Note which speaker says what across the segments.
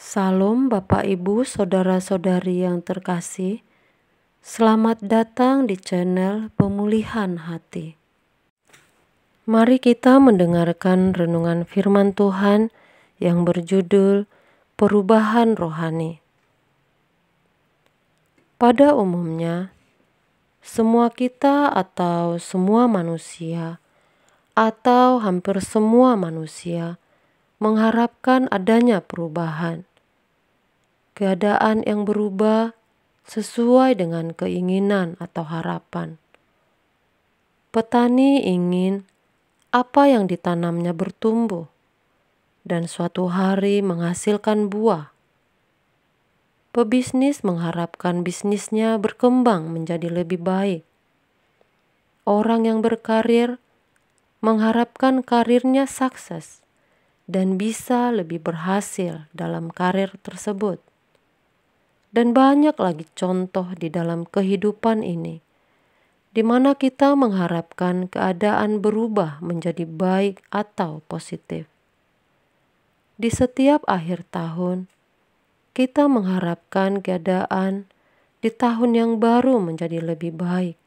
Speaker 1: Salam Bapak Ibu Saudara-saudari yang terkasih. Selamat datang di channel Pemulihan Hati. Mari kita mendengarkan renungan firman Tuhan yang berjudul Perubahan Rohani. Pada umumnya, semua kita atau semua manusia atau hampir semua manusia mengharapkan adanya perubahan. Keadaan yang berubah sesuai dengan keinginan atau harapan. Petani ingin apa yang ditanamnya bertumbuh dan suatu hari menghasilkan buah. Pebisnis mengharapkan bisnisnya berkembang menjadi lebih baik. Orang yang berkarir mengharapkan karirnya sukses dan bisa lebih berhasil dalam karir tersebut. Dan banyak lagi contoh di dalam kehidupan ini, di mana kita mengharapkan keadaan berubah menjadi baik atau positif. Di setiap akhir tahun, kita mengharapkan keadaan di tahun yang baru menjadi lebih baik.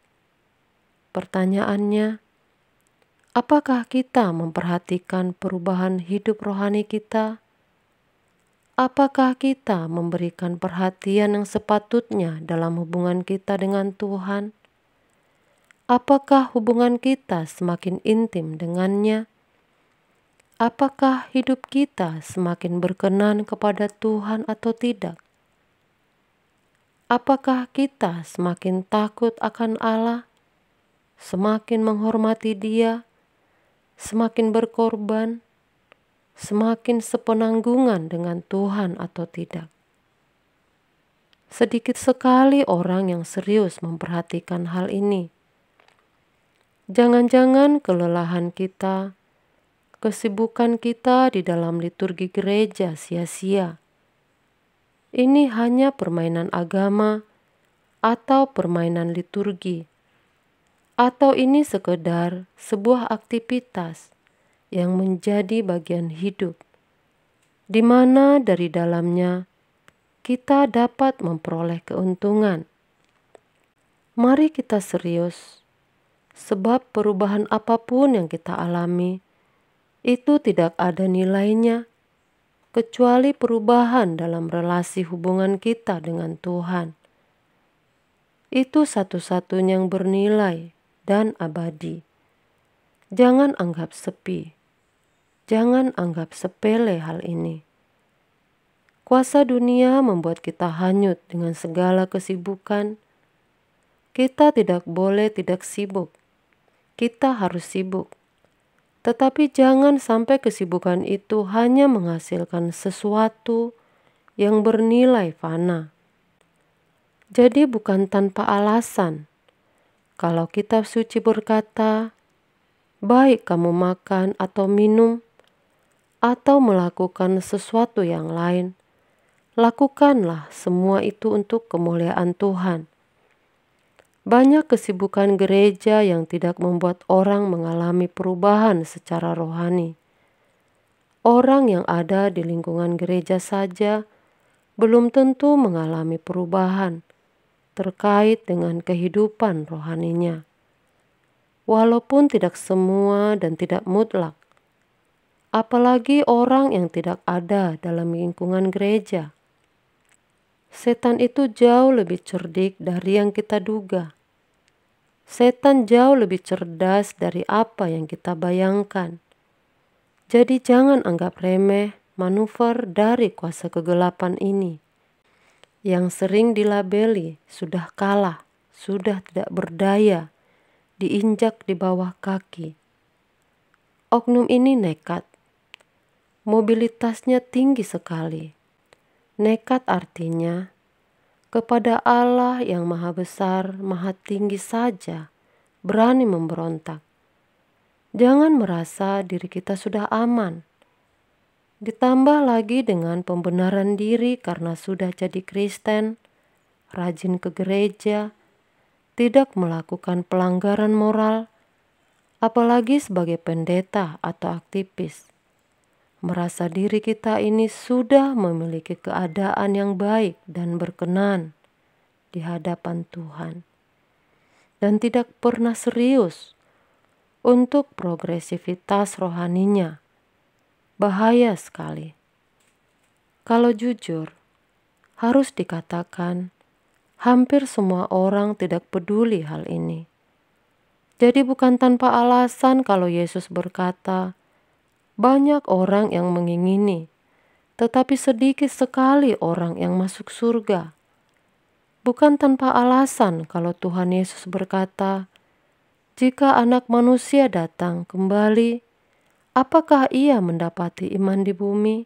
Speaker 1: Pertanyaannya, apakah kita memperhatikan perubahan hidup rohani kita? Apakah kita memberikan perhatian yang sepatutnya dalam hubungan kita dengan Tuhan? Apakah hubungan kita semakin intim dengannya? Apakah hidup kita semakin berkenan kepada Tuhan atau tidak? Apakah kita semakin takut akan Allah, semakin menghormati Dia, semakin berkorban, semakin sepenanggungan dengan Tuhan atau tidak? Sedikit sekali orang yang serius memperhatikan hal ini. Jangan-jangan kelelahan kita, kesibukan kita di dalam liturgi gereja sia-sia. Ini hanya permainan agama atau permainan liturgi, atau ini sekedar sebuah aktivitas yang menjadi bagian hidup, di mana dari dalamnya kita dapat memperoleh keuntungan. Mari kita serius, sebab perubahan apapun yang kita alami, itu tidak ada nilainya, kecuali perubahan dalam relasi hubungan kita dengan Tuhan. Itu satu-satunya yang bernilai dan abadi. Jangan anggap sepi. Jangan anggap sepele hal ini. Kuasa dunia membuat kita hanyut dengan segala kesibukan. Kita tidak boleh tidak sibuk. Kita harus sibuk. Tetapi jangan sampai kesibukan itu hanya menghasilkan sesuatu yang bernilai fana. Jadi bukan tanpa alasan. Kalau kitab suci berkata, baik kamu makan atau minum, atau melakukan sesuatu yang lain, lakukanlah semua itu untuk kemuliaan Tuhan. Banyak kesibukan gereja yang tidak membuat orang mengalami perubahan secara rohani. Orang yang ada di lingkungan gereja saja belum tentu mengalami perubahan terkait dengan kehidupan rohaninya. Walaupun tidak semua dan tidak mutlak. Apalagi orang yang tidak ada dalam lingkungan gereja. Setan itu jauh lebih cerdik dari yang kita duga. Setan jauh lebih cerdas dari apa yang kita bayangkan. Jadi jangan anggap remeh manuver dari kuasa kegelapan ini, yang sering dilabeli sudah kalah, sudah tidak berdaya, diinjak di bawah kaki. Oknum ini nekat. Mobilitasnya tinggi sekali. Nekat artinya kepada Allah yang maha besar, maha tinggi saja berani memberontak. Jangan merasa diri kita sudah aman. Ditambah lagi dengan pembenaran diri karena sudah jadi Kristen, rajin ke gereja, tidak melakukan pelanggaran moral, apalagi sebagai pendeta atau aktivis. merasa diri kita ini sudah memiliki keadaan yang baik dan berkenan di hadapan Tuhan, dan tidak pernah serius untuk progresivitas rohaninya. Bahaya sekali. Kalau jujur, harus dikatakan hampir semua orang tidak peduli hal ini. Jadi bukan tanpa alasan kalau Yesus berkata, banyak orang yang mengingini, tetapi sedikit sekali orang yang masuk surga. Bukan tanpa alasan kalau Tuhan Yesus berkata, jika Anak Manusia datang kembali, apakah ia mendapati iman di bumi?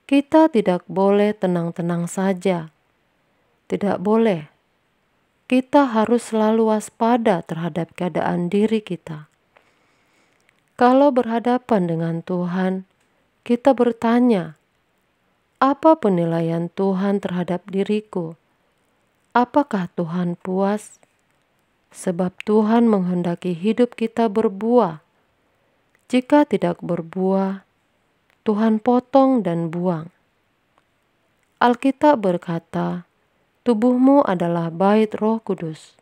Speaker 1: Kita tidak boleh tenang-tenang saja. Tidak boleh. Kita harus selalu waspada terhadap keadaan diri kita. Kalau berhadapan dengan Tuhan, kita bertanya, apa penilaian Tuhan terhadap diriku? Apakah Tuhan puas? Sebab Tuhan menghendaki hidup kita berbuah. Jika tidak berbuah, Tuhan potong dan buang. Alkitab berkata, tubuhmu adalah bait Roh Kudus.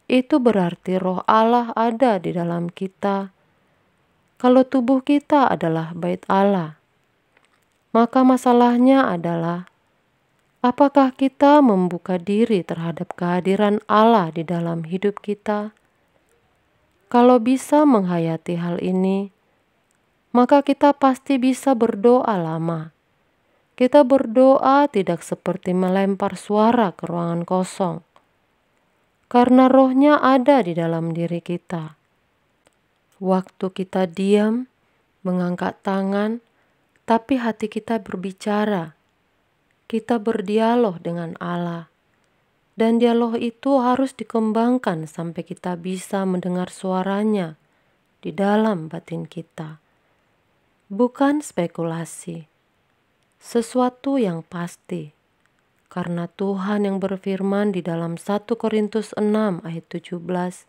Speaker 1: Itu berarti Roh Allah ada di dalam kita. Kalau tubuh kita adalah bait Allah, maka masalahnya adalah apakah kita membuka diri terhadap kehadiran Allah di dalam hidup kita? Kalau bisa menghayati hal ini, maka kita pasti bisa berdoa lama. Kita berdoa tidak seperti melempar suara ke ruangan kosong, karena rohnya ada di dalam diri kita. Waktu kita diam, mengangkat tangan, tapi hati kita berbicara. Kita berdialog dengan Allah, dan dialog itu harus dikembangkan sampai kita bisa mendengar suaranya di dalam batin kita. Bukan spekulasi, sesuatu yang pasti, karena Tuhan yang berfirman di dalam 1 Korintus 6 ayat 17,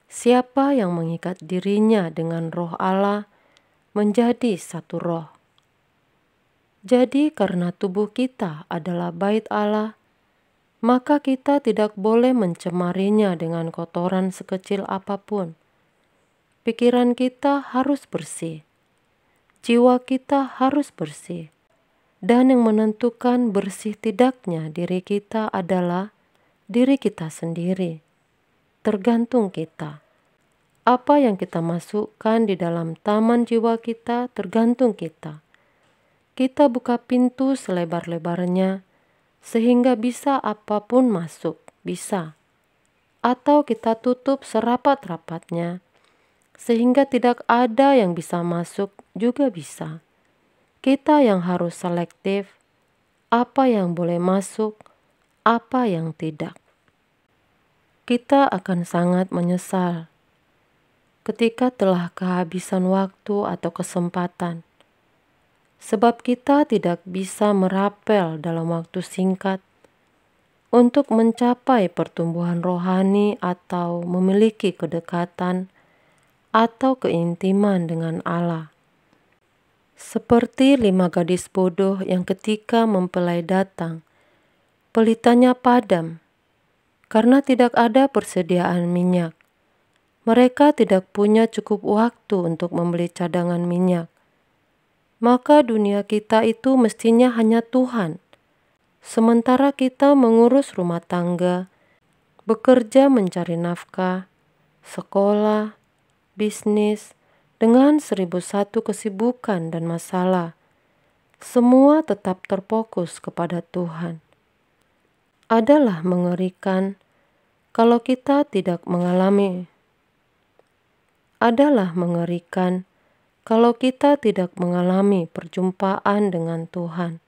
Speaker 1: siapa yang mengikat dirinya dengan roh Allah menjadi satu roh. Jadi karena tubuh kita adalah bait Allah, maka kita tidak boleh mencemarinya dengan kotoran sekecil apapun. Pikiran kita harus bersih. Jiwa kita harus bersih. Dan yang menentukan bersih tidaknya diri kita adalah diri kita sendiri. Tergantung kita. Apa yang kita masukkan di dalam taman jiwa kita tergantung kita. Kita buka pintu selebar-lebarnya sehingga bisa apapun masuk, bisa. Atau kita tutup serapat-rapatnya sehingga tidak ada yang bisa masuk, juga bisa. Kita yang harus selektif, apa yang boleh masuk, apa yang tidak. Kita akan sangat menyesal ketika telah kehabisan waktu atau kesempatan, sebab kita tidak bisa merapel dalam waktu singkat untuk mencapai pertumbuhan rohani atau memiliki kedekatan atau keintiman dengan Allah. Seperti 5 gadis bodoh yang ketika mempelai datang, pelitanya padam karena tidak ada persediaan minyak. Mereka tidak punya cukup waktu untuk membeli cadangan minyak. Maka dunia kita itu mestinya hanya Tuhan. Sementara kita mengurus rumah tangga, bekerja mencari nafkah, sekolah, bisnis, dengan 1001 kesibukan dan masalah. Semua tetap terfokus kepada Tuhan. Adalah mengerikan kalau kita tidak mengalami. Adalah mengerikan kalau kita tidak mengalami perjumpaan dengan Tuhan.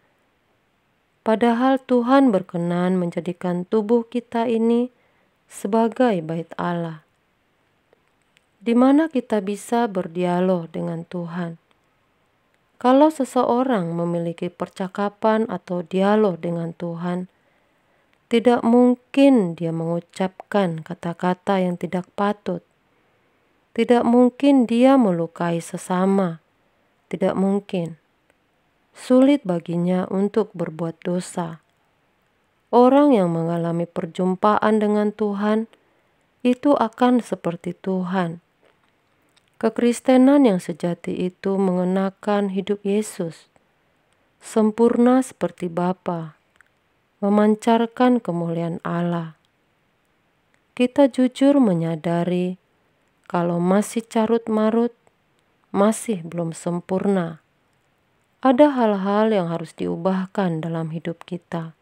Speaker 1: Padahal Tuhan berkenan menjadikan tubuh kita ini sebagai bait Allah, di mana kita bisa berdialog dengan Tuhan. Kalau seseorang memiliki percakapan atau dialog dengan Tuhan, tidak mungkin dia mengucapkan kata-kata yang tidak patut. Tidak mungkin dia melukai sesama tidak mungkin. Sulit baginya untuk berbuat dosa. Orang yang mengalami perjumpaan dengan Tuhan itu akan seperti Tuhan. Kekristenan yang sejati itu mengenakan hidup Yesus, sempurna seperti Bapa, memancarkan kemuliaan Allah. Kita jujur menyadari kalau masih carut-marut, masih belum sempurna. Ada hal-hal yang harus diubahkan dalam hidup kita.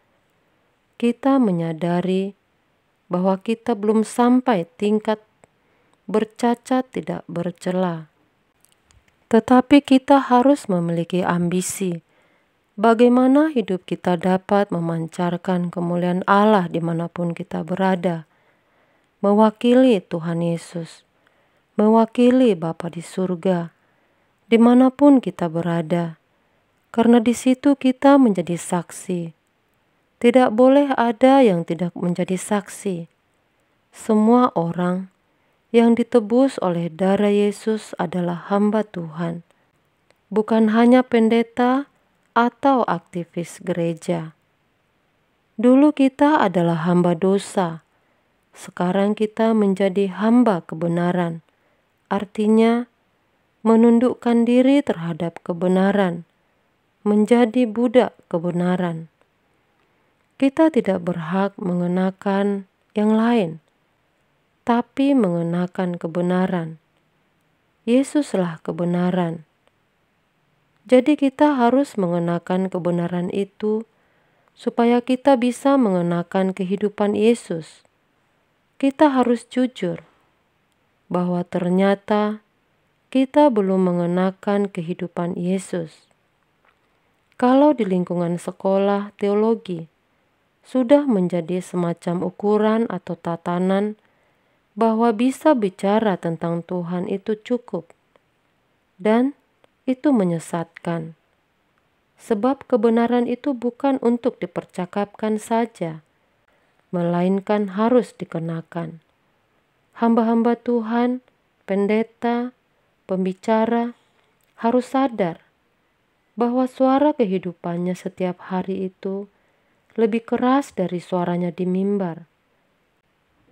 Speaker 1: Kita menyadari bahwa kita belum sampai tingkat bercacat tidak bercela. Tetapi kita harus memiliki ambisi bagaimana hidup kita dapat memancarkan kemuliaan Allah dimanapun kita berada, mewakili Tuhan Yesus, mewakili Bapa di surga, dimanapun kita berada, karena di situ kita menjadi saksi. Tidak boleh ada yang tidak menjadi saksi. Semua orang yang ditebus oleh darah Yesus adalah hamba Tuhan, bukan hanya pendeta atau aktivis gereja. Dulu kita adalah hamba dosa, sekarang kita menjadi hamba kebenaran. Artinya, menundukkan diri terhadap kebenaran, menjadi budak kebenaran. Kita tidak berhak mengenakan yang lain, tapi mengenakan kebenaran. Yesuslah kebenaran. Jadi kita harus mengenakan kebenaran itu supaya kita bisa mengenakan kehidupan Yesus. Kita harus jujur bahwa ternyata kita belum mengenakan kehidupan Yesus. Kalau di lingkungan sekolah teologi sudah menjadi semacam ukuran atau tatanan bahwa bisa bicara tentang Tuhan itu cukup, dan itu menyesatkan. Sebab kebenaran itu bukan untuk dipercakapkan saja, melainkan harus dikenakan. Hamba-hamba Tuhan, pendeta, pembicara harus sadar bahwa suara kehidupannya setiap hari itu lebih keras dari suaranya di mimbar.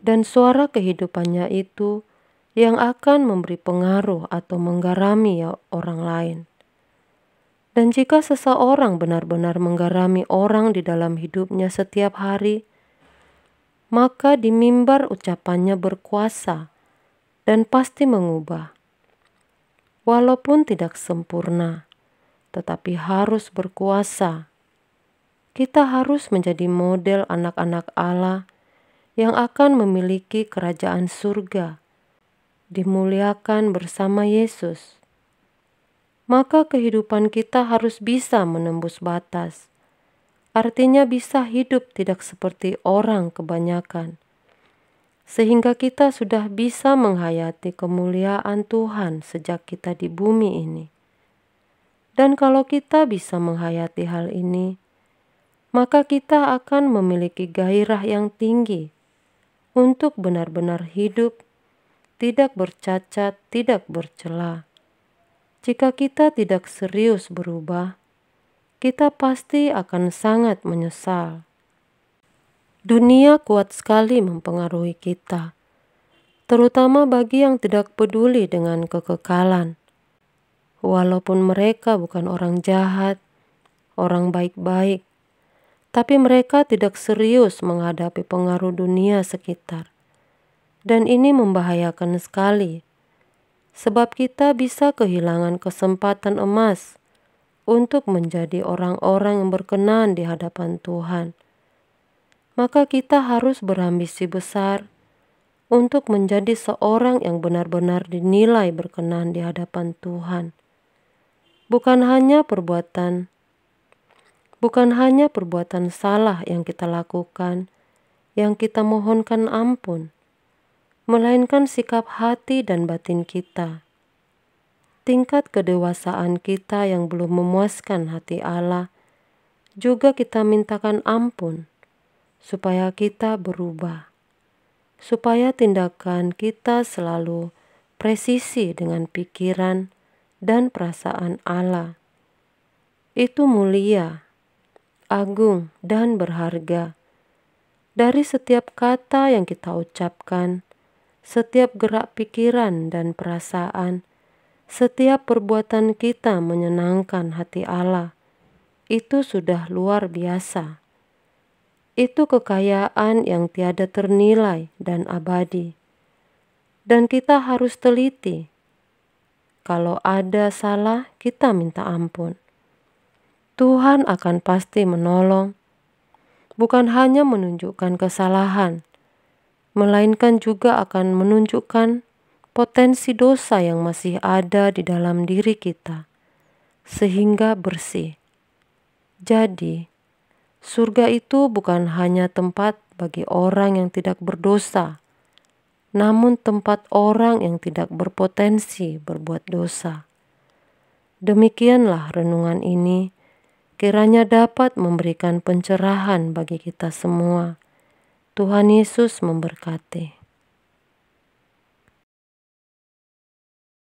Speaker 1: Dan suara kehidupannya itu yang akan memberi pengaruh atau menggarami orang lain. Dan jika seseorang benar-benar menggarami orang di dalam hidupnya setiap hari, maka di mimbar ucapannya berkuasa dan pasti mengubah. Walaupun tidak sempurna, tetapi harus berkuasa. Kita harus menjadi model anak-anak Allah yang akan memiliki kerajaan surga, dimuliakan bersama Yesus. Maka kehidupan kita harus bisa menembus batas. Artinya bisa hidup tidak seperti orang kebanyakan. Sehingga kita sudah bisa menghayati kemuliaan Tuhan sejak kita di bumi ini. Dan kalau kita bisa menghayati hal ini, maka kita akan memiliki gairah yang tinggi untuk benar-benar hidup, tidak bercacat, tidak bercela. Jika kita tidak serius berubah, kita pasti akan sangat menyesal. Dunia kuat sekali mempengaruhi kita, terutama bagi yang tidak peduli dengan kekekalan. Walaupun mereka bukan orang jahat, orang baik-baik, tapi mereka tidak serius menghadapi pengaruh dunia sekitar. Dan ini membahayakan sekali, sebab kita bisa kehilangan kesempatan emas untuk menjadi orang-orang yang berkenan di hadapan Tuhan. Maka kita harus berambisi besar untuk menjadi seorang yang benar-benar dinilai berkenan di hadapan Tuhan. Bukan hanya perbuatan salah yang kita lakukan, yang kita mohonkan ampun, melainkan sikap hati dan batin kita. Tingkat kedewasaan kita yang belum memuaskan hati Allah, juga kita mintakan ampun, supaya kita berubah, supaya tindakan kita selalu presisi dengan pikiran dan perasaan Allah. Itu mulia, agung, dan berharga. Dari setiap kata yang kita ucapkan, setiap gerak pikiran dan perasaan, setiap perbuatan kita menyenangkan hati Allah. Itu sudah luar biasa. Itu kekayaan yang tiada ternilai dan abadi. Dan kita harus teliti. Kalau ada salah, kita minta ampun. Tuhan akan pasti menolong, bukan hanya menunjukkan kesalahan, melainkan juga akan menunjukkan potensi dosa yang masih ada di dalam diri kita, sehingga bersih. Jadi, surga itu bukan hanya tempat bagi orang yang tidak berdosa, namun tempat orang yang tidak berpotensi berbuat dosa. Demikianlah renungan ini, kiranya dapat memberikan pencerahan bagi kita semua. Tuhan Yesus memberkati.